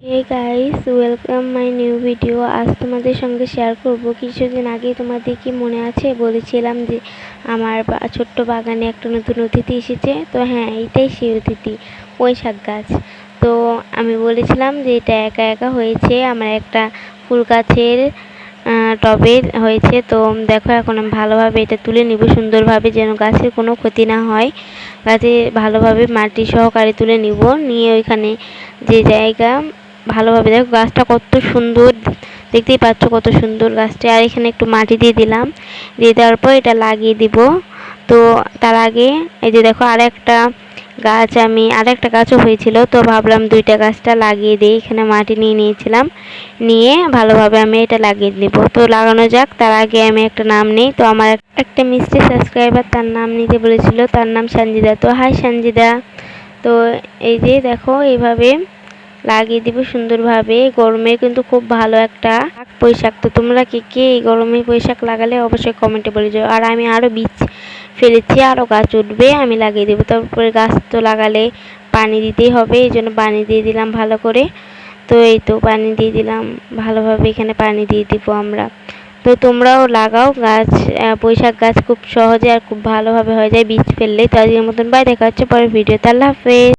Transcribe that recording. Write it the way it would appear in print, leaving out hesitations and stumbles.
Hey guys, welcome my new video. আজ তোমাদের সঙ্গে শেয়ার করব, কিছুদিন আগে তোমাদের কি মনে আছে বলেছিলাম যে আমার ছোট্ট বাগানে একটা নতুন অতিথি এসেছে। তো হ্যাঁ, এইটাই সেই অতিথি, পুঁইশাক গাছ। তো আমি বলেছিলাম যে এটা একা একা হয়েছে, আমার একটা ফুল গাছের টবে হয়েছে। তো দেখো, এখন আমি ভালোভাবে এটা তুলে নিব সুন্দরভাবে, যেন গাছের কোনো ক্ষতি না হয়। গাছে ভালোভাবে মাটি সহকারে তুলে নিব, নিয়ে ওইখানে যে জায়গা ভালোভাবে, দেখো গাছটা কত সুন্দর, দেখতেই পাচ্ছ কত সুন্দর গাছটা। আর এখানে একটু মাটি দিয়ে দিলাম, দিয়ে দেওয়ার পর এটা লাগিয়ে দিব। তো তার আগে এই যে দেখো, আরেকটা গাছও হয়েছিল, তো ভাবলাম দুইটা গাছটা লাগিয়ে দিই। এখানে মাটি নিয়ে নিয়েছিলাম, নিয়ে ভালোভাবে আমি এটা লাগিয়ে দিব। তো লাগানো যাক, তার আগে আমি একটা নাম নেই। তো আমার একটা মিষ্টি সাবস্ক্রাইবার তার নাম নিতে বলেছিল, তার নাম সঞ্জিদা। তো হাই সঞ্জিদা। তো এই যে দেখো, এইভাবে লাগিয়ে দিব সুন্দরভাবে। গরমে কিন্তু খুব ভালো একটা পুঁইশাক। তো তোমরা কে কে এই গরমে পুঁইশাক লাগালে অবশ্যই কমেন্টে বলে যাও। আর আমি আরও বীজ ফেলেছি, আরও গাছ উঠবে, আমি লাগিয়ে দেবো। তারপরে গাছ তো লাগালে পানি দিতেই হবে, এই জন্য পানি দিয়ে দিলাম ভালো করে। তো এই তো পানি দিয়ে দিলাম ভালোভাবে, এখানে পানি দিয়ে দিব আমরা। তো তোমরাও লাগাও গাছ, পুঁইশাক গাছ খুব সহজে আর খুব ভালোভাবে হয়ে যায় বীজ ফেললেই। তো আজকের মতন বাই, দেখা হচ্ছে পরের ভিডিওতে। আল্লাহ হাফেজ।